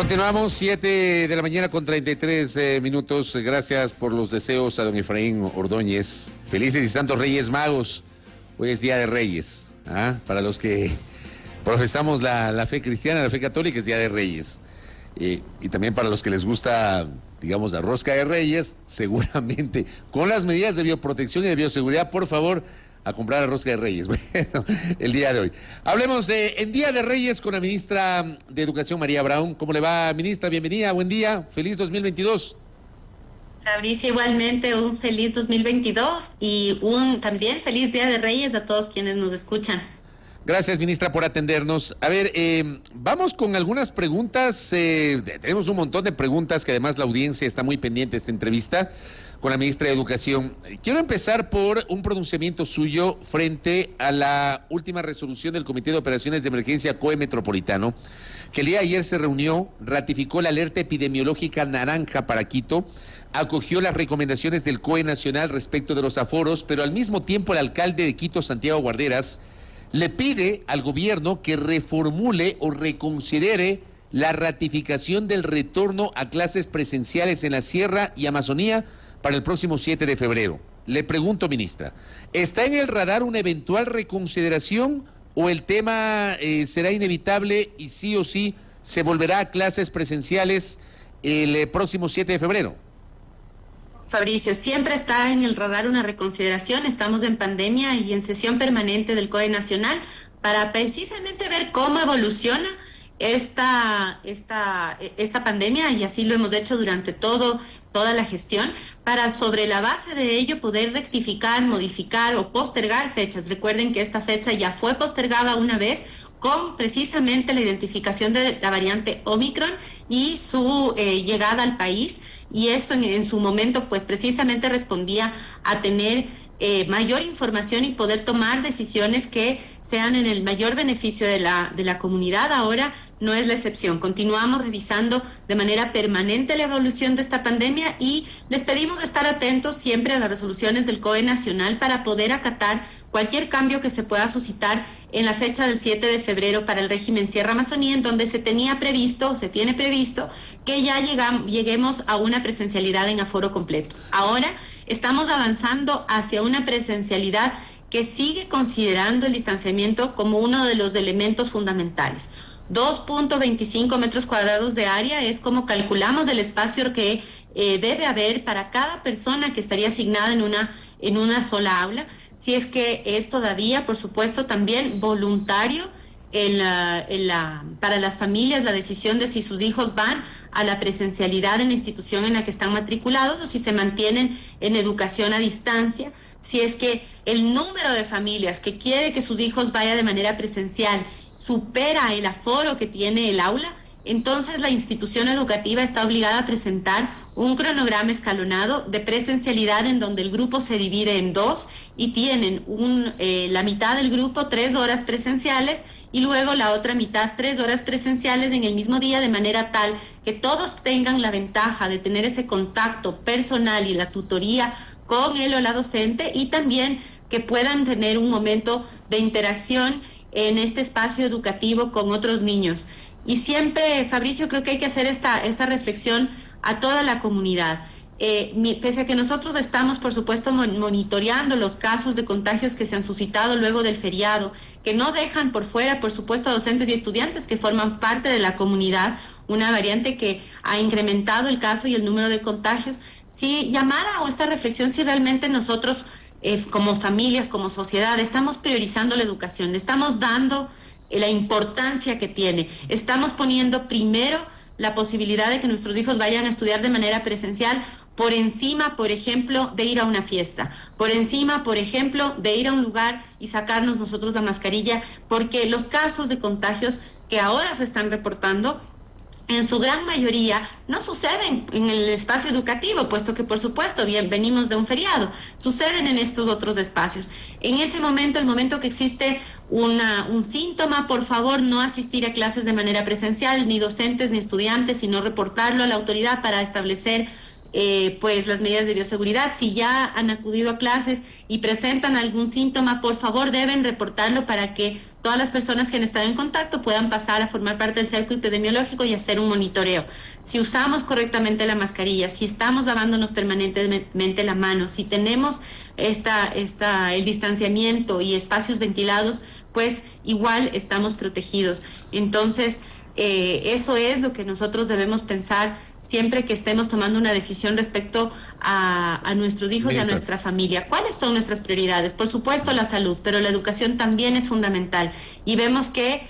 Continuamos, 7 de la mañana con 33 minutos. Gracias por los deseos a don Efraín Ordóñez. Felices y santos Reyes Magos. Hoy es Día de Reyes. Para los que profesamos la fe cristiana, la fe católica, es Día de Reyes. Y también para los que les gusta, digamos, la rosca de Reyes, seguramente, con las medidas de bioprotección y de bioseguridad, por favor, a comprar la rosca de Reyes. Bueno, el día de hoy. Hablemos en Día de Reyes con la ministra de Educación, María Brown. ¿Cómo le va, ministra? Bienvenida, buen día, feliz 2022. Fabricio, igualmente un feliz 2022 y un también feliz Día de Reyes a todos quienes nos escuchan. Gracias, ministra, por atendernos. A ver, vamos con algunas preguntas. Tenemos un montón de preguntas que además la audiencia está muy pendiente de esta entrevista con la ministra de Educación. Quiero empezar por un pronunciamiento suyo frente a la última resolución del Comité de Operaciones de Emergencia COE Metropolitano, que el día de ayer se reunió, ratificó la alerta epidemiológica naranja para Quito, acogió las recomendaciones del COE Nacional respecto de los aforos, pero al mismo tiempo el alcalde de Quito, Santiago Guarderas, le pide al gobierno que reformule o reconsidere la ratificación del retorno a clases presenciales en la Sierra y Amazonía para el próximo 7 de febrero. Le pregunto, ministra, ¿está en el radar una eventual reconsideración o el tema será inevitable y sí o sí se volverá a clases presenciales el próximo 7 de febrero? Fabricio, siempre está en el radar una reconsideración. Estamos en pandemia y en sesión permanente del COE Nacional para precisamente ver cómo evoluciona esta pandemia, y así lo hemos hecho durante toda la gestión, para sobre la base de ello poder rectificar, modificar o postergar fechas. Recuerden que esta fecha ya fue postergada una vez con precisamente la identificación de la variante Omicron y su llegada al país, y eso en su momento pues precisamente respondía a tener mayor información y poder tomar decisiones que sean en el mayor beneficio de la comunidad. Ahora no es la excepción. Continuamos revisando de manera permanente la evolución de esta pandemia y les pedimos estar atentos siempre a las resoluciones del COE Nacional para poder acatar cualquier cambio que se pueda suscitar en la fecha del 7 de febrero para el régimen Sierra Amazonía, en donde se tiene previsto que ya lleguemos a una presencialidad en aforo completo. Ahora estamos avanzando hacia una presencialidad que sigue considerando el distanciamiento como uno de los elementos fundamentales. 2.25 metros cuadrados de área es como calculamos el espacio que debe haber para cada persona que estaría asignada en una sola aula. Si es que es todavía, por supuesto, también voluntario para las familias la decisión de si sus hijos van a la presencialidad en la institución en la que están matriculados o si se mantienen en educación a distancia. Si es que el número de familias que quiere que sus hijos vayan de manera presencial supera el aforo que tiene el aula, entonces la institución educativa está obligada a presentar un cronograma escalonado de presencialidad en donde el grupo se divide en dos y tienen la mitad del grupo 3 horas presenciales y luego la otra mitad 3 horas presenciales en el mismo día, de manera tal que todos tengan la ventaja de tener ese contacto personal y la tutoría con él o la docente, y también que puedan tener un momento de interacción en este espacio educativo con otros niños. Y siempre, Fabricio, creo que hay que hacer esta reflexión a toda la comunidad. Pese a que nosotros estamos, por supuesto, monitoreando los casos de contagios que se han suscitado luego del feriado, que no dejan por fuera, por supuesto, a docentes y estudiantes que forman parte de la comunidad, una variante que ha incrementado el caso y el número de contagios, si llamara a esta reflexión si realmente nosotros, como familias, como sociedad, estamos priorizando la educación, le estamos dando la importancia que tiene, estamos poniendo primero la posibilidad de que nuestros hijos vayan a estudiar de manera presencial por encima, por ejemplo, de ir a una fiesta, por encima, por ejemplo, de ir a un lugar y sacarnos nosotros la mascarilla, porque los casos de contagios que ahora se están reportando en su gran mayoría no suceden en el espacio educativo, puesto que por supuesto venimos de un feriado, suceden en estos otros espacios. En ese momento, el momento que existe un síntoma, por favor no asistir a clases de manera presencial, ni docentes ni estudiantes, sino reportarlo a la autoridad para establecer pues las medidas de bioseguridad. Si ya han acudido a clases y presentan algún síntoma, por favor deben reportarlo para que todas las personas que han estado en contacto puedan pasar a formar parte del cerco epidemiológico y hacer un monitoreo. Si usamos correctamente la mascarilla, si estamos lavándonos permanentemente la mano, si tenemos el distanciamiento y espacios ventilados, pues igual estamos protegidos. Entonces, eso es lo que nosotros debemos pensar siempre que estemos tomando una decisión respecto a nuestros hijos y a nuestra familia. ¿Cuáles son nuestras prioridades? Por supuesto la salud, pero la educación también es fundamental. Y vemos que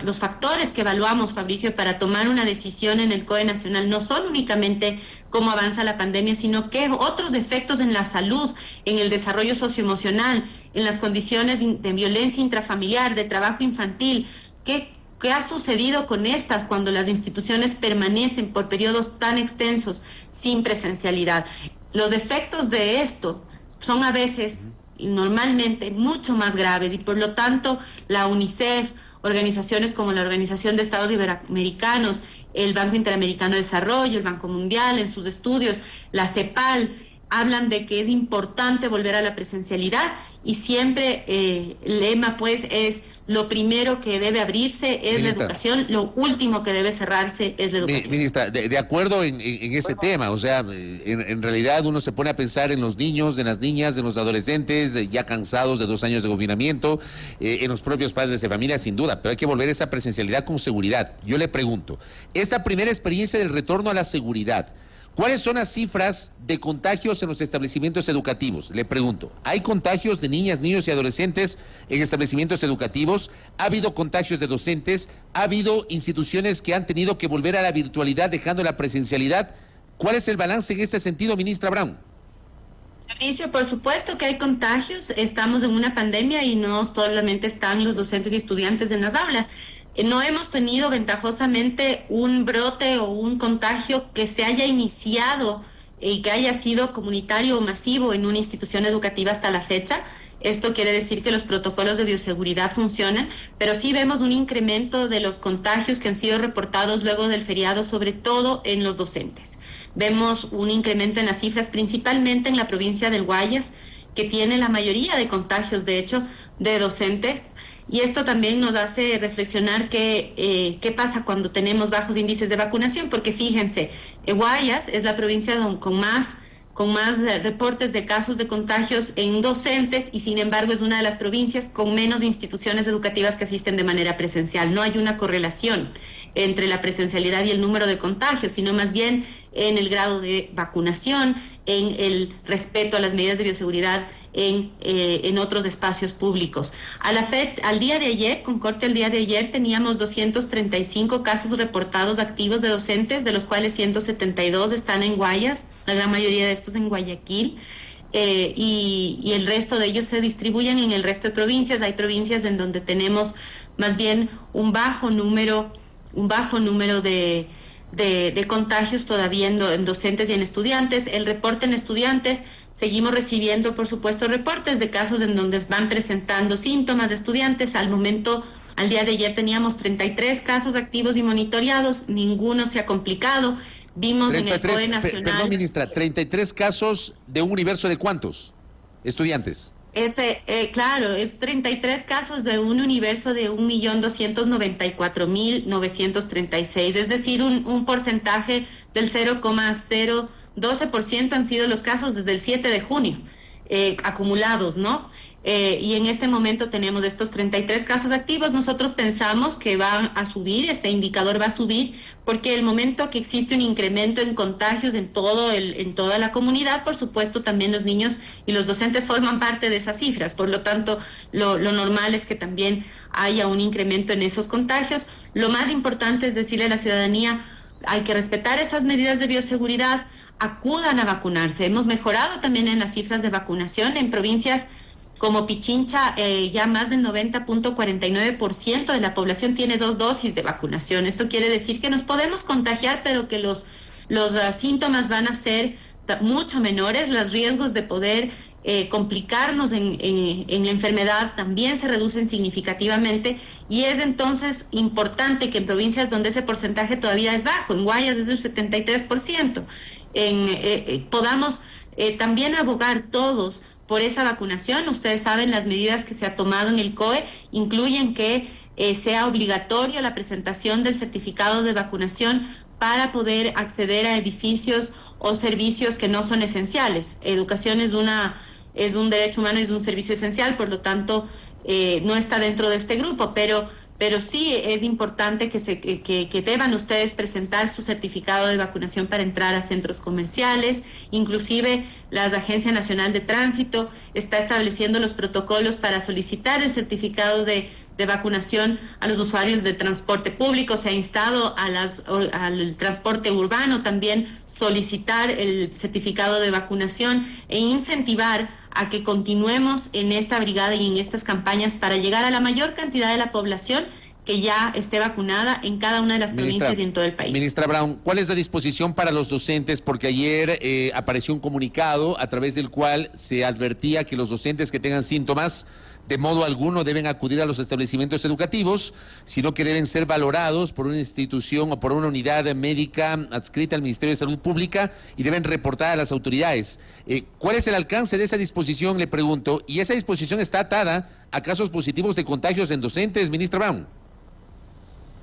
los factores que evaluamos, Fabricio, para tomar una decisión en el COE Nacional no son únicamente cómo avanza la pandemia, sino que otros efectos en la salud, en el desarrollo socioemocional, en las condiciones de violencia intrafamiliar, de trabajo infantil. ¿Qué ha sucedido con estas cuando las instituciones permanecen por periodos tan extensos sin presencialidad? Los efectos de esto son a veces y normalmente mucho más graves y por lo tanto la UNICEF, organizaciones como la Organización de Estados Iberoamericanos, el Banco Interamericano de Desarrollo, el Banco Mundial, en sus estudios, la CEPAL, hablan de que es importante volver a la presencialidad y siempre el lema pues es lo primero que debe abrirse es Ministra, la educación, lo último que debe cerrarse es la educación. Ministra, de acuerdo en ese tema, o sea, en realidad uno se pone a pensar en los niños, en las niñas, en los adolescentes, ya cansados de 2 años de confinamiento, en los propios padres de familia, sin duda, pero hay que volver a esa presencialidad con seguridad. Yo le pregunto, esta primera experiencia del retorno a la seguridad, ¿cuáles son las cifras de contagios en los establecimientos educativos? Le pregunto, ¿hay contagios de niñas, niños y adolescentes en establecimientos educativos? ¿Ha habido contagios de docentes? ¿Ha habido instituciones que han tenido que volver a la virtualidad dejando la presencialidad? ¿Cuál es el balance en este sentido, ministra Brown? Mauricio, por supuesto que hay contagios, estamos en una pandemia y no solamente están los docentes y estudiantes en las aulas. No hemos tenido ventajosamente un brote o un contagio que se haya iniciado y que haya sido comunitario o masivo en una institución educativa hasta la fecha. Esto quiere decir que los protocolos de bioseguridad funcionan, pero sí vemos un incremento de los contagios que han sido reportados luego del feriado, sobre todo en los docentes. Vemos un incremento en las cifras, principalmente en la provincia del Guayas, que tiene la mayoría de contagios, de hecho, de docentes. Y esto también nos hace reflexionar qué pasa cuando tenemos bajos índices de vacunación, porque fíjense, Guayas es la provincia con más reportes de casos de contagios en docentes y sin embargo es una de las provincias con menos instituciones educativas que asisten de manera presencial. No hay una correlación entre la presencialidad y el número de contagios, sino más bien en el grado de vacunación, en el respeto a las medidas de bioseguridad en otros espacios públicos. Al día de ayer, con corte al día de ayer, teníamos 235 casos reportados activos de docentes, de los cuales 172 están en Guayas, la gran mayoría de estos en Guayaquil, y el resto de ellos se distribuyen en el resto de provincias. Hay provincias en donde tenemos más bien un bajo número de contagios todavía en docentes y en estudiantes. El reporte en estudiantes, seguimos recibiendo, por supuesto, reportes de casos en donde van presentando síntomas de estudiantes. Al día de ayer teníamos 33 casos activos y monitoreados, ninguno se ha complicado. Vimos 33, en el COE Nacional... Perdón, ministra, 33 casos de un universo de ¿cuántos estudiantes? Claro, es 33 casos de un universo de 1.294.936, es decir, un porcentaje del 0,012% han sido los casos desde el 7 de junio, acumulados, ¿no? Y en este momento tenemos estos 33 casos activos. Nosotros pensamos que van a subir, este indicador va a subir, porque el momento que existe un incremento en contagios en toda la comunidad, por supuesto también los niños y los docentes forman parte de esas cifras. Por lo tanto, lo normal es que también haya un incremento en esos contagios. Lo más importante es decirle a la ciudadanía, hay que respetar esas medidas de bioseguridad, acudan a vacunarse. Hemos mejorado también en las cifras de vacunación en provincias como Pichincha, ya más del 90.49% de la población tiene 2 dosis de vacunación. Esto quiere decir que nos podemos contagiar, pero que los síntomas van a ser mucho menores. Los riesgos de poder complicarnos en la enfermedad también se reducen significativamente, y es entonces importante que en provincias donde ese porcentaje todavía es bajo, en Guayas es del 73%, podamos también abogar todos por esa vacunación. Ustedes saben, las medidas que se ha tomado en el COE incluyen que sea obligatorio la presentación del certificado de vacunación para poder acceder a edificios o servicios que no son esenciales. Educación es un derecho humano y es un servicio esencial, por lo tanto no está dentro de este grupo, pero sí es importante que deban ustedes presentar su certificado de vacunación para entrar a centros comerciales. Inclusive la Agencia Nacional de Tránsito está estableciendo los protocolos para solicitar el certificado de vacunación a los usuarios del transporte público. Se ha instado al transporte urbano también solicitar el certificado de vacunación e incentivar a que continuemos en esta brigada y en estas campañas para llegar a la mayor cantidad de la población que ya esté vacunada en cada una de las provincias y en todo el país. Ministra Brown, ¿cuál es la disposición para los docentes? Porque ayer apareció un comunicado a través del cual se advertía que los docentes que tengan síntomas de modo alguno deben acudir a los establecimientos educativos, sino que deben ser valorados por una institución o por una unidad médica adscrita al Ministerio de Salud Pública y deben reportar a las autoridades. ¿Cuál es el alcance de esa disposición, le pregunto? ¿Y esa disposición está atada a casos positivos de contagios en docentes, ministra Brown?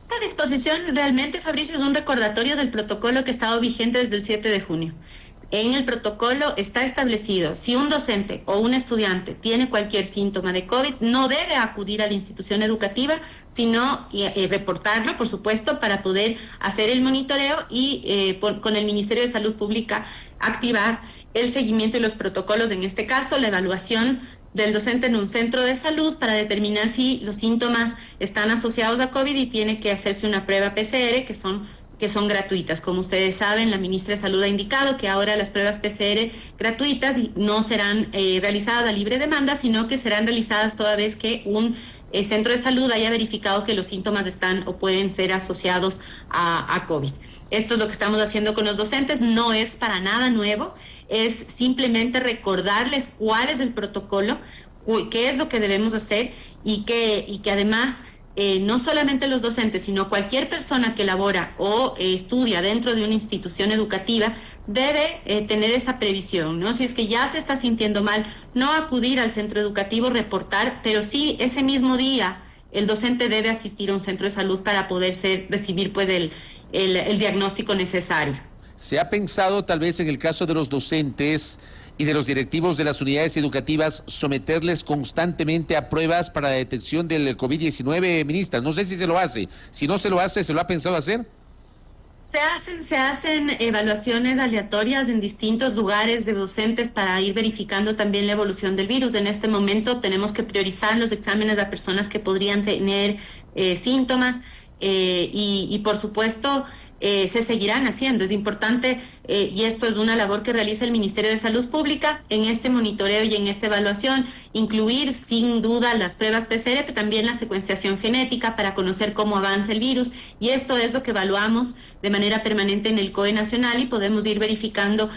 Esta disposición realmente, Fabricio, es un recordatorio del protocolo que ha estado vigente desde el 7 de junio. En el protocolo está establecido, si un docente o un estudiante tiene cualquier síntoma de COVID, no debe acudir a la institución educativa, sino reportarlo, por supuesto, para poder hacer el monitoreo y con el Ministerio de Salud Pública activar el seguimiento y los protocolos, en este caso la evaluación del docente en un centro de salud para determinar si los síntomas están asociados a COVID y tiene que hacerse una prueba PCR que son gratuitas. Como ustedes saben, la ministra de Salud ha indicado que ahora las pruebas PCR gratuitas no serán realizadas a libre demanda, sino que serán realizadas toda vez que un centro de salud haya verificado que los síntomas están o pueden ser asociados a COVID. Esto es lo que estamos haciendo con los docentes, no es para nada nuevo, es simplemente recordarles cuál es el protocolo, qué es lo que debemos hacer y que además no solamente los docentes, sino cualquier persona que labora o estudia dentro de una institución educativa debe tener esa previsión, ¿no? Si es que ya se está sintiendo mal, no acudir al centro educativo, reportar, pero sí ese mismo día el docente debe asistir a un centro de salud para poder recibir pues el diagnóstico necesario. ¿Se ha pensado tal vez en el caso de los docentes y de los directivos de las unidades educativas someterles constantemente a pruebas para la detección del COVID-19, ministra? No sé si se lo hace. Si no se lo hace, ¿se lo ha pensado hacer? Se hacen evaluaciones aleatorias en distintos lugares de docentes para ir verificando también la evolución del virus. En este momento tenemos que priorizar los exámenes a personas que podrían tener síntomas y por supuesto se seguirán haciendo. Es importante, y esto es una labor que realiza el Ministerio de Salud Pública, en este monitoreo y en esta evaluación, incluir sin duda las pruebas PCR, pero también la secuenciación genética para conocer cómo avanza el virus, y esto es lo que evaluamos de manera permanente en el COE nacional y podemos ir verificando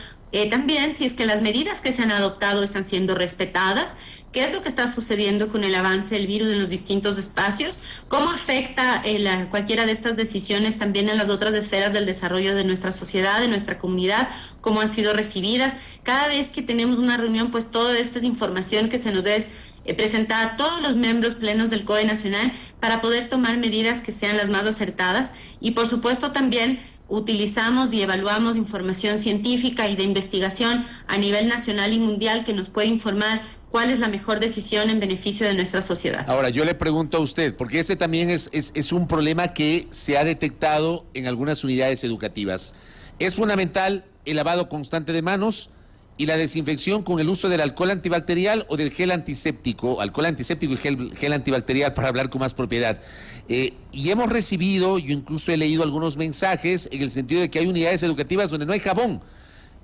también si es que las medidas que se han adoptado están siendo respetadas, qué es lo que está sucediendo con el avance del virus en los distintos espacios, cómo afecta cualquiera de estas decisiones también en las otras esferas del desarrollo de nuestra sociedad, de nuestra comunidad, cómo han sido recibidas. Cada vez que tenemos una reunión, pues toda esta es información que se nos es presentada a todos los miembros plenos del COE Nacional para poder tomar medidas que sean las más acertadas y por supuesto también utilizamos y evaluamos información científica y de investigación a nivel nacional y mundial que nos puede informar cuál es la mejor decisión en beneficio de nuestra sociedad. Ahora, yo le pregunto a usted, porque ese también es un problema que se ha detectado en algunas unidades educativas. Es fundamental el lavado constante de manos y la desinfección con el uso del alcohol antibacterial o del gel antiséptico, y gel antibacterial para hablar con más propiedad. Y hemos recibido, yo incluso he leído algunos mensajes en el sentido de que hay unidades educativas donde no hay jabón,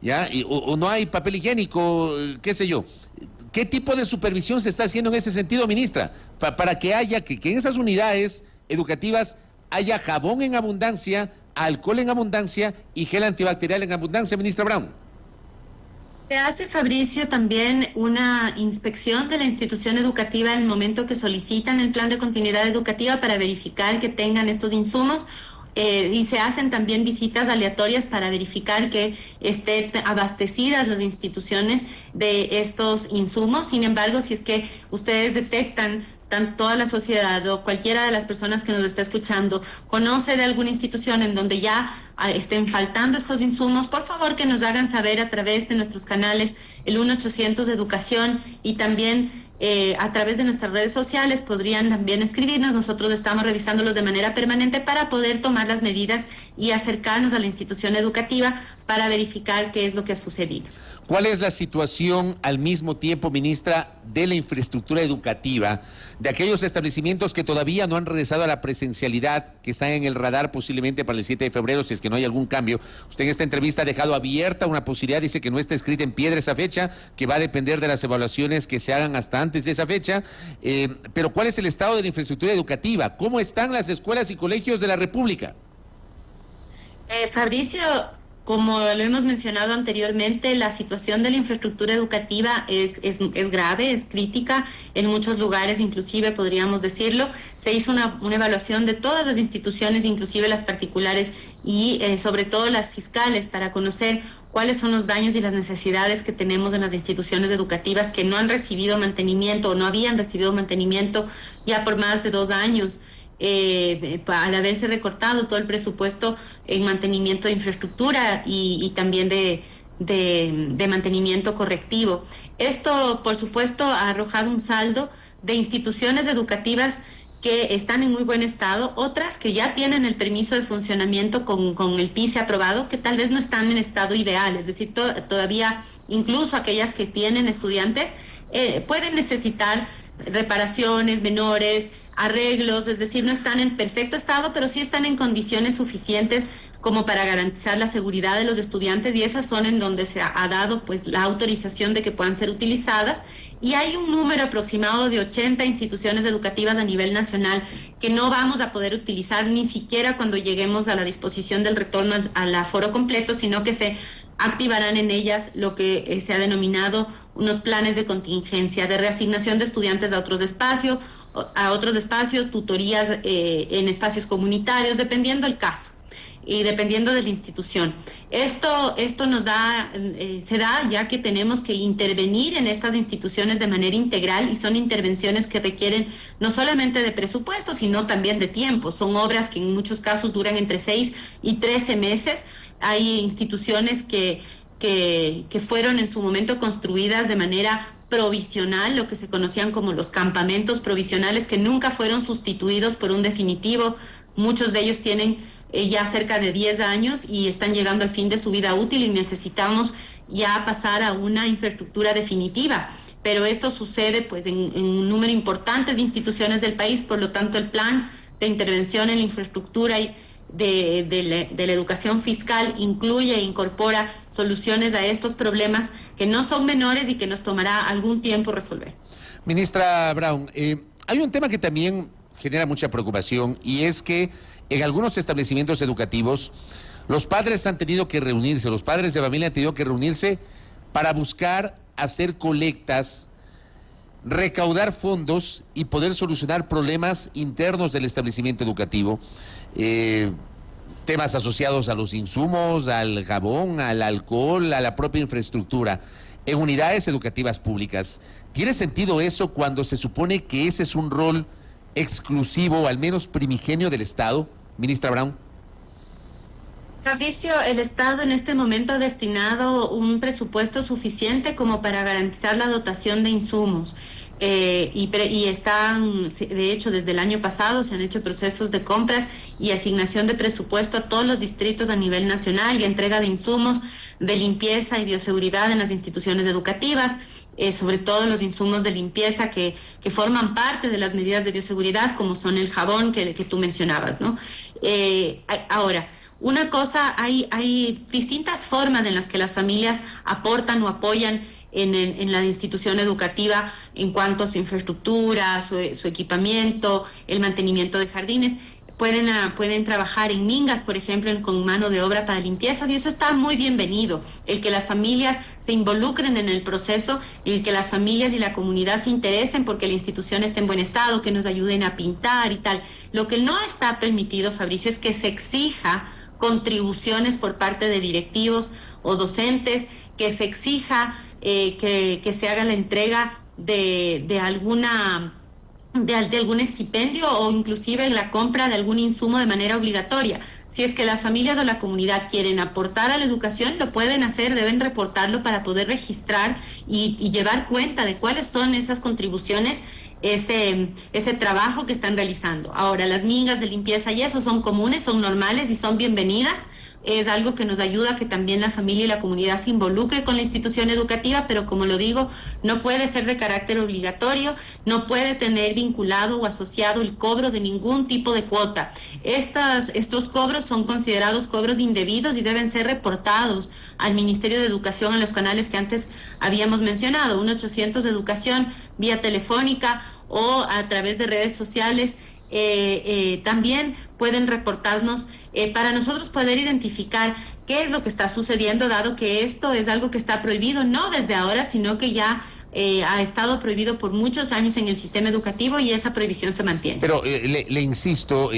¿ya? O no hay papel higiénico, qué sé yo. ¿Qué tipo de supervisión se está haciendo en ese sentido, ministra? Para que en esas unidades educativas haya jabón en abundancia, alcohol en abundancia y gel antibacterial en abundancia, ministra Brown. Se hace, Fabricio, también una inspección de la institución educativa en el momento que solicitan el plan de continuidad educativa para verificar que tengan estos insumos. Y se hacen también visitas aleatorias para verificar que estén abastecidas las instituciones de estos insumos. Sin embargo, si es que ustedes detectan, toda la sociedad o cualquiera de las personas que nos está escuchando conoce de alguna institución en donde ya estén faltando estos insumos, por favor que nos hagan saber a través de nuestros canales, el 1-800 de Educación, y también a través de nuestras redes sociales podrían también escribirnos. Nosotros estamos revisándolos de manera permanente para poder tomar las medidas y acercarnos a la institución educativa para verificar qué es lo que ha sucedido. ¿Cuál es la situación al mismo tiempo, ministra, de la infraestructura educativa, de aquellos establecimientos que todavía no han regresado a la presencialidad, que están en el radar posiblemente para el 7 de febrero, si es que no hay algún cambio? Usted en esta entrevista ha dejado abierta una posibilidad, dice que no está escrita en piedra esa fecha, que va a depender de las evaluaciones que se hagan hasta antes de esa fecha, pero ¿cuál es el estado de la infraestructura educativa? ¿Cómo están las escuelas y colegios de la República? Fabricio, como lo hemos mencionado anteriormente, la situación de la infraestructura educativa es grave, es crítica en muchos lugares, inclusive podríamos decirlo. Se hizo una evaluación de todas las instituciones, inclusive las particulares y sobre todo las fiscales, para conocer cuáles son los daños y las necesidades que tenemos en las instituciones educativas que no han recibido mantenimiento o no habían recibido mantenimiento ya por más de 2 años. Al haberse recortado todo el presupuesto en mantenimiento de infraestructura y también de mantenimiento correctivo. Esto, por supuesto, ha arrojado un saldo de instituciones educativas que están en muy buen estado, otras que ya tienen el permiso de funcionamiento con el PICE aprobado, que tal vez no están en estado ideal, es decir, todavía incluso aquellas que tienen estudiantes pueden necesitar reparaciones menores, arreglos, es decir, no están en perfecto estado, pero sí están en condiciones suficientes como para garantizar la seguridad de los estudiantes, y esas son en donde se ha dado pues la autorización de que puedan ser utilizadas. Y hay un número aproximado de 80 instituciones educativas a nivel nacional que no vamos a poder utilizar ni siquiera cuando lleguemos a la disposición del retorno al aforo completo, sino que se activarán en ellas lo que se ha denominado unos planes de contingencia, de reasignación de estudiantes a otros espacios, tutorías en espacios comunitarios, dependiendo el caso y dependiendo de la institución. Esto se da ya que tenemos que intervenir en estas instituciones de manera integral, y son intervenciones que requieren no solamente de presupuesto, sino también de tiempo. Son obras que en muchos casos duran entre 6 y 13 meses. Hay instituciones que fueron en su momento construidas de manera provisional, lo que se conocían como los campamentos provisionales, que nunca fueron sustituidos por un definitivo. Muchos de ellos tienen ya cerca de 10 años y están llegando al fin de su vida útil, y necesitamos ya pasar a una infraestructura definitiva. Pero esto sucede pues en un número importante de instituciones del país. Por lo tanto, el plan de intervención en la infraestructura y de la educación fiscal incluye e incorpora soluciones a estos problemas que no son menores y que nos tomará algún tiempo resolver. Ministra Brown, hay un tema que también genera mucha preocupación, y es que en algunos establecimientos educativos los padres han tenido que reunirse, los padres de familia han tenido que reunirse para buscar hacer colectas, recaudar fondos y poder solucionar problemas internos del establecimiento educativo, temas asociados a los insumos, al jabón, al alcohol, a la propia infraestructura, en unidades educativas públicas. ¿Tiene sentido eso cuando se supone que ese es un rol exclusivo, al menos primigenio, del Estado, ministra Brown? Fabricio, el Estado en este momento ha destinado un presupuesto suficiente como para garantizar la dotación de insumos. Y están, de hecho, desde el año pasado se han hecho procesos de compras y asignación de presupuesto a todos los distritos a nivel nacional, y entrega de insumos de limpieza y bioseguridad en las instituciones educativas, sobre todo los insumos de limpieza que forman parte de las medidas de bioseguridad, como son el jabón que tú mencionabas, ¿no? Ahora, una cosa, hay distintas formas en las que las familias aportan o apoyan en la institución educativa en cuanto a su infraestructura, su equipamiento, el mantenimiento de jardines. pueden trabajar en mingas, por ejemplo, con mano de obra para limpiezas, y eso está muy bienvenido. El que las familias se involucren en el proceso, el que las familias y la comunidad se interesen porque la institución esté en buen estado, que nos ayuden a pintar y tal. Lo que no está permitido, Fabricio, es que se exija contribuciones por parte de directivos o docentes, que se exija que se haga la entrega de algún estipendio o inclusive la compra de algún insumo de manera obligatoria. Si es que las familias o la comunidad quieren aportar a la educación, lo pueden hacer, deben reportarlo para poder registrar y llevar cuenta de cuáles son esas contribuciones, ese trabajo que están realizando. Ahora, las mingas de limpieza y eso son comunes, son normales y son bienvenidas. Es algo que nos ayuda a que también la familia y la comunidad se involucre con la institución educativa, pero como lo digo, no puede ser de carácter obligatorio, no puede tener vinculado o asociado el cobro de ningún tipo de cuota. Estos cobros son considerados cobros indebidos y deben ser reportados al Ministerio de Educación en los canales que antes habíamos mencionado, 1-800 de educación, vía telefónica o a través de redes sociales. También pueden reportarnos para nosotros poder identificar qué es lo que está sucediendo, dado que esto es algo que está prohibido, no desde ahora, sino que ya ha estado prohibido por muchos años en el sistema educativo y esa prohibición se mantiene. Pero le insisto,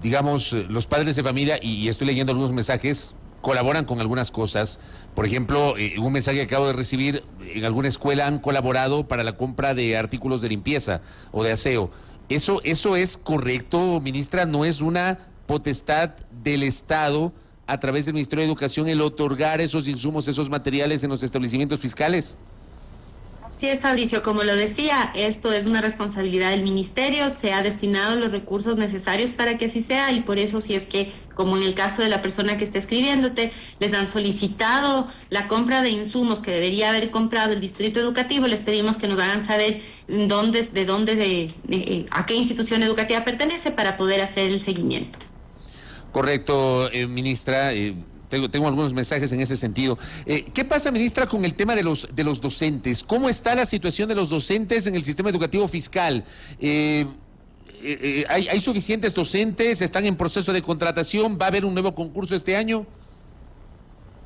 digamos, los padres de familia, y estoy leyendo algunos mensajes, colaboran con algunas cosas. Por ejemplo, un mensaje que acabo de recibir, en alguna escuela han colaborado para la compra de artículos de limpieza o de aseo. ¿Eso es correcto, ministra? ¿No es una potestad del Estado, a través del Ministerio de Educación, el otorgar esos insumos, esos materiales en los establecimientos fiscales? Así es, Fabricio, como lo decía, esto es una responsabilidad del ministerio, se ha destinado los recursos necesarios para que así sea, y por eso, si es que, como en el caso de la persona que está escribiéndote, les han solicitado la compra de insumos que debería haber comprado el distrito educativo, les pedimos que nos hagan saber a qué institución educativa pertenece para poder hacer el seguimiento. Correcto, ministra. Tengo algunos mensajes en ese sentido. ¿Qué pasa, ministra, con el tema de los docentes? ¿Cómo está la situación de los docentes en el sistema educativo fiscal? ¿Hay suficientes docentes? ¿Están en proceso de contratación? ¿Va a haber un nuevo concurso este año?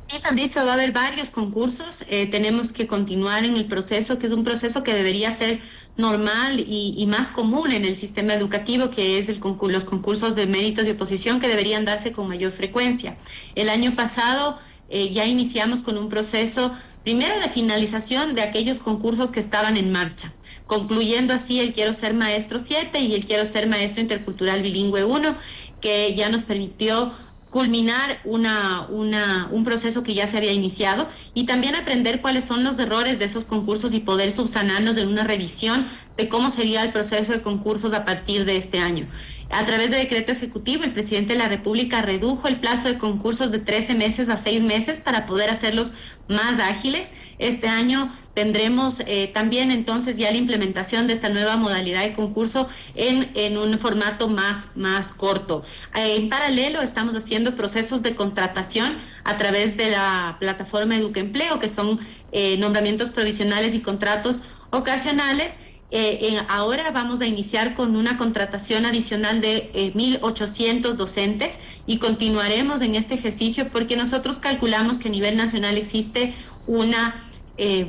Sí, Fabricio, va a haber varios concursos. Tenemos que continuar en el proceso, que es un proceso que debería ser normal y más común en el sistema educativo, que es los concursos de méritos y oposición, que deberían darse con mayor frecuencia. El año pasado ya iniciamos con un proceso, primero de finalización de aquellos concursos que estaban en marcha, concluyendo así el Quiero Ser Maestro 7 y el Quiero Ser Maestro Intercultural Bilingüe 1, que ya nos permitió culminar un proceso que ya se había iniciado, y también aprender cuáles son los errores de esos concursos y poder subsanarlos en una revisión de cómo sería el proceso de concursos a partir de este año. A través de decreto ejecutivo, el presidente de la República redujo el plazo de concursos de 13 meses a 6 meses para poder hacerlos más ágiles. Este año tendremos también entonces ya la implementación de esta nueva modalidad de concurso en un formato más corto. En paralelo, estamos haciendo procesos de contratación a través de la plataforma Educaempleo, que son nombramientos provisionales y contratos ocasionales. Ahora vamos a iniciar con una contratación adicional de 1.800 docentes, y continuaremos en este ejercicio porque nosotros calculamos que a nivel nacional existe una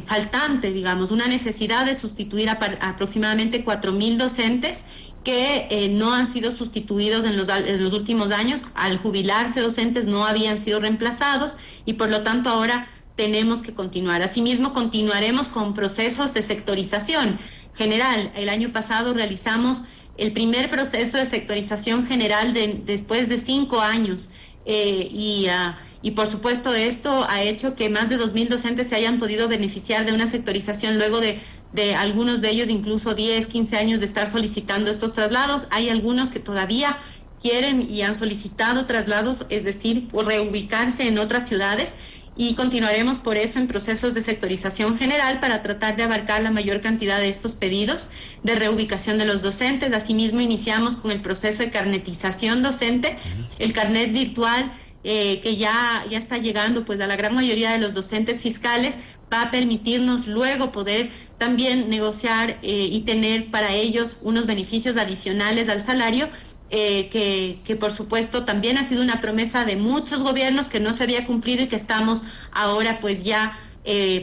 faltante, digamos, una necesidad de sustituir aproximadamente 4.000 docentes que no han sido sustituidos en los últimos años. Al jubilarse docentes no habían sido reemplazados, y por lo tanto ahora tenemos que continuar. Asimismo, continuaremos con procesos de sectorización general. El año pasado realizamos el primer proceso de sectorización general después de 5 años, y por supuesto esto ha hecho que más de 2.000 docentes se hayan podido beneficiar de una sectorización luego de algunos de ellos incluso 10, 15 años de estar solicitando estos traslados. Hay algunos que todavía quieren y han solicitado traslados, es decir, por reubicarse en otras ciudades, y continuaremos por eso en procesos de sectorización general para tratar de abarcar la mayor cantidad de estos pedidos de reubicación de los docentes. Asimismo, iniciamos con el proceso de carnetización docente, el carnet virtual que ya está llegando pues a la gran mayoría de los docentes fiscales, va a permitirnos luego poder también negociar y tener para ellos unos beneficios adicionales al salario, que por supuesto también ha sido una promesa de muchos gobiernos que no se había cumplido y que estamos ahora pues ya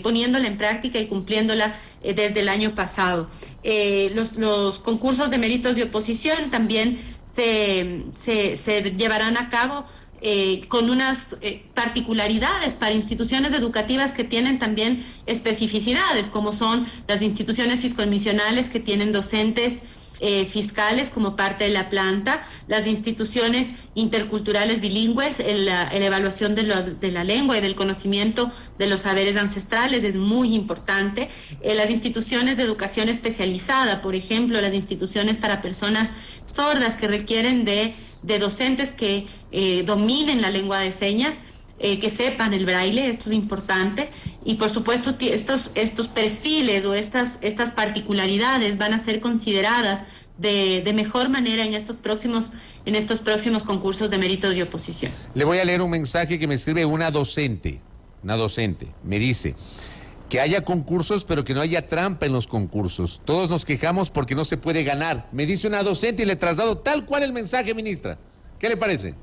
poniéndola en práctica y cumpliéndola desde el año pasado. Los concursos de méritos de oposición también se llevarán a cabo con unas particularidades para instituciones educativas que tienen también especificidades, como son las instituciones fiscomisionales que tienen docentes fiscales como parte de la planta, las instituciones interculturales bilingües, la evaluación de la lengua y del conocimiento de los saberes ancestrales es muy importante, las instituciones de educación especializada, por ejemplo, las instituciones para personas sordas que requieren de docentes que dominen la lengua de señas, que sepan el braille, esto es importante, y por supuesto estos perfiles o estas particularidades van a ser consideradas de mejor manera en estos próximos concursos de mérito de oposición. Le voy a leer un mensaje que me escribe una docente, me dice: que haya concursos, pero que no haya trampa en los concursos. Todos nos quejamos porque no se puede ganar. Me dice una docente y le traslado tal cual el mensaje, ministra. ¿Qué le parece?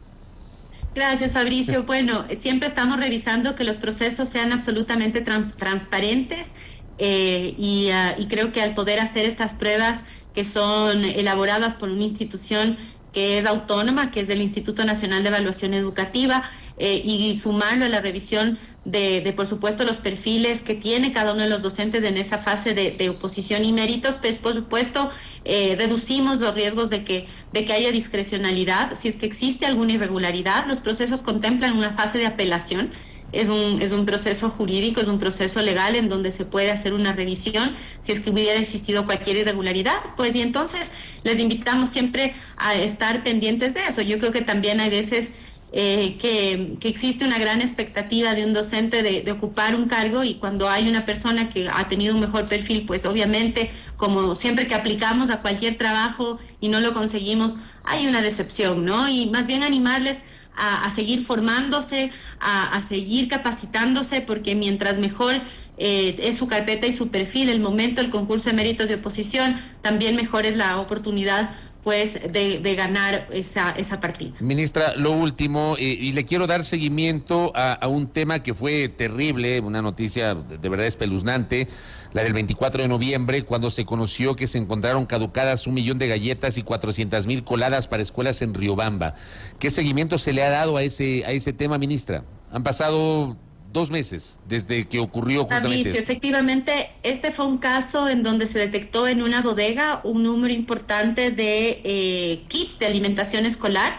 Gracias, Fabricio. Bueno, siempre estamos revisando que los procesos sean absolutamente transparentes y creo que al poder hacer estas pruebas que son elaboradas por una institución que es autónoma, que es el Instituto Nacional de Evaluación Educativa, y sumarlo a la revisión de, por supuesto, los perfiles que tiene cada uno de los docentes en esa fase de oposición y méritos, pues, por supuesto, reducimos los riesgos de que haya discrecionalidad. Si es que existe alguna irregularidad, los procesos contemplan una fase de apelación. Es un proceso jurídico, es un proceso legal en donde se puede hacer una revisión si es que hubiera existido cualquier irregularidad, pues, y entonces les invitamos siempre a estar pendientes de eso. Yo creo que también hay veces que existe una gran expectativa de un docente de ocupar un cargo, y cuando hay una persona que ha tenido un mejor perfil, pues obviamente, como siempre que aplicamos a cualquier trabajo y no lo conseguimos, hay una decepción, ¿no? Y más bien animarles a seguir formándose, a seguir capacitándose, porque mientras mejor es su carpeta y su perfil, el momento del concurso de méritos de oposición, también mejor es la oportunidad pues de ganar esa partida. Ministra, lo último, y le quiero dar seguimiento a un tema que fue terrible, una noticia de verdad espeluznante, la del 24 de noviembre, cuando se conoció que se encontraron caducadas 1 millón de galletas y 400,000 coladas para escuelas en Riobamba. ¿Qué seguimiento se le ha dado a ese tema, ministra? Han pasado 2 meses desde que ocurrió justamente esto. Efectivamente, este fue un caso en donde se detectó en una bodega un número importante de kits de alimentación escolar.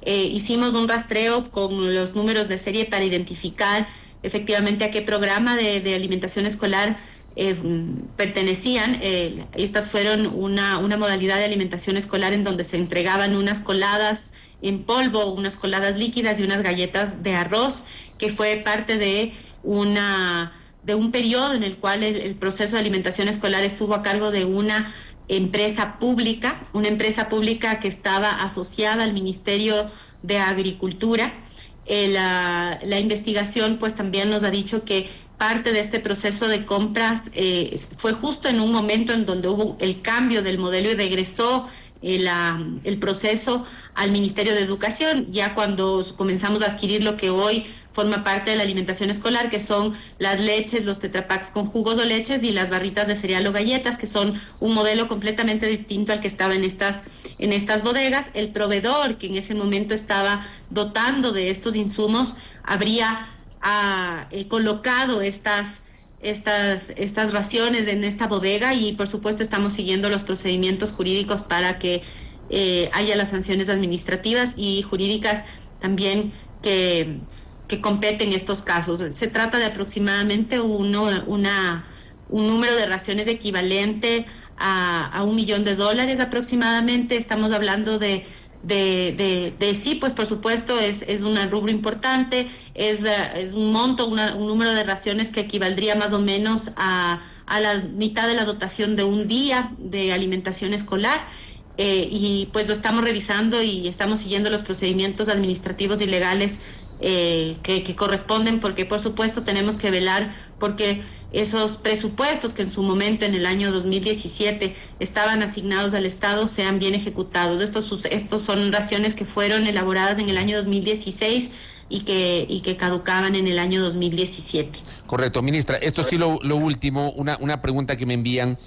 Hicimos un rastreo con los números de serie para identificar efectivamente a qué programa de alimentación escolar pertenecían. Estas fueron una modalidad de alimentación escolar en donde se entregaban unas coladas en polvo, unas coladas líquidas y unas galletas de arroz, que fue parte de un periodo en el cual el proceso de alimentación escolar estuvo a cargo de una empresa pública que estaba asociada al Ministerio de Agricultura. La investigación pues también nos ha dicho que parte de este proceso de compras fue justo en un momento en donde hubo el cambio del modelo y regresó el proceso al Ministerio de Educación, ya cuando comenzamos a adquirir lo que hoy forma parte de la alimentación escolar, que son las leches, los tetrapacks con jugos o leches y las barritas de cereal o galletas, que son un modelo completamente distinto al que estaba en estas bodegas. El proveedor que en ese momento estaba dotando de estos insumos habría colocado estas raciones en esta bodega, y por supuesto estamos siguiendo los procedimientos jurídicos para que haya las sanciones administrativas y jurídicas también que competen estos casos. Se trata de aproximadamente un número de raciones equivalente a $1 millón aproximadamente. Estamos hablando de sí, pues por supuesto es un rubro importante, es un monto, un número de raciones que equivaldría más o menos a la mitad de la dotación de un día de alimentación escolar, y pues lo estamos revisando y estamos siguiendo los procedimientos administrativos y legales que corresponden, porque por supuesto tenemos que velar porque esos presupuestos que en su momento en el año 2017 estaban asignados al Estado sean bien ejecutados. Estos son raciones que fueron elaboradas en el año 2016 y que caducaban en el año 2017. Correcto, ministra. Esto sí lo último, una pregunta que me envían.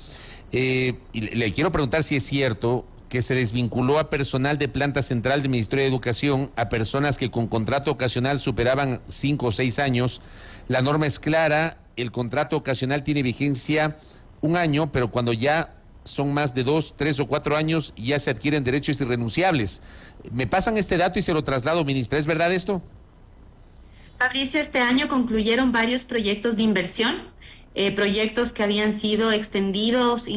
Y le quiero preguntar si es cierto que se desvinculó a personal de planta central del Ministerio de Educación, a personas que con contrato ocasional superaban 5 o 6 años. La norma es clara, el contrato ocasional tiene vigencia 1 año, pero cuando ya son más de 2, 3 o 4 años, ya se adquieren derechos irrenunciables. Me pasan este dato y se lo traslado, ministra. ¿Es verdad esto? Fabricio, este año concluyeron varios proyectos de inversión, proyectos que habían sido extendidos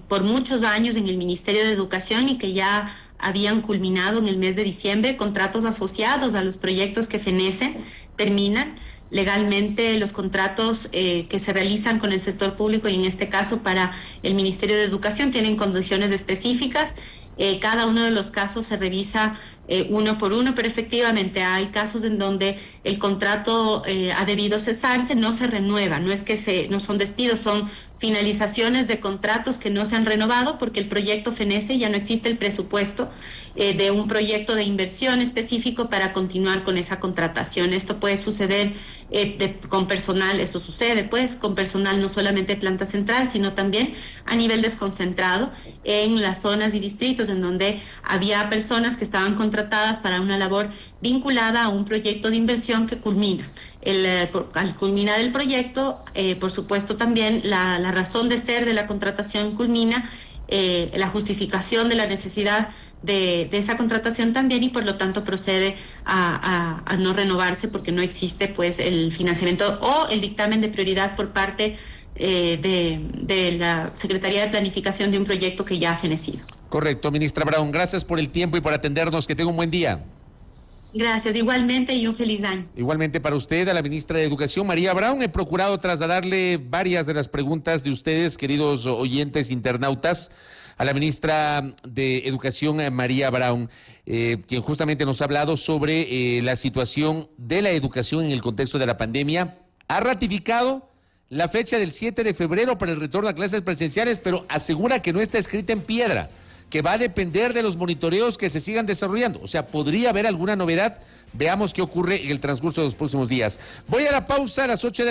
por muchos años en el Ministerio de Educación y que ya habían culminado en el mes de diciembre. Contratos asociados a los proyectos que fenecen terminan. Legalmente los contratos que se realizan con el sector público y en este caso para el Ministerio de Educación tienen condiciones específicas. Cada uno de los casos se revisa uno por uno, pero efectivamente hay casos en donde el contrato ha debido cesarse, no se renueva, no es que no son despidos, son finalizaciones de contratos que no se han renovado porque el proyecto fenece y ya no existe el presupuesto de un proyecto de inversión específico para continuar con esa contratación. Esto puede suceder con personal, esto sucede pues con personal no solamente de planta central, sino también a nivel desconcentrado en las zonas y distritos en donde había personas que estaban contratadas para una labor vinculada a un proyecto de inversión que culmina. Al culminar el proyecto, por supuesto también la razón de ser de la contratación culmina, la justificación de la necesidad de esa contratación también y por lo tanto procede a no renovarse porque no existe pues el financiamiento o el dictamen de prioridad por parte de la Secretaría de Planificación de un proyecto que ya ha fenecido. Correcto, ministra Brown, gracias por el tiempo y por atendernos, que tenga un buen día. Gracias, igualmente y un feliz año. Igualmente para usted, a la ministra de Educación, María Brown. He procurado trasladarle varias de las preguntas de ustedes, queridos oyentes internautas, a la ministra de Educación, María Brown, quien justamente nos ha hablado sobre la situación de la educación en el contexto de la pandemia. Ha ratificado la fecha del 7 de febrero para el retorno a clases presenciales, pero asegura que no está escrita en piedra, que va a depender de los monitoreos que se sigan desarrollando. O sea, podría haber alguna novedad. Veamos qué ocurre en el transcurso de los próximos días. Voy a la pausa a las 8 de la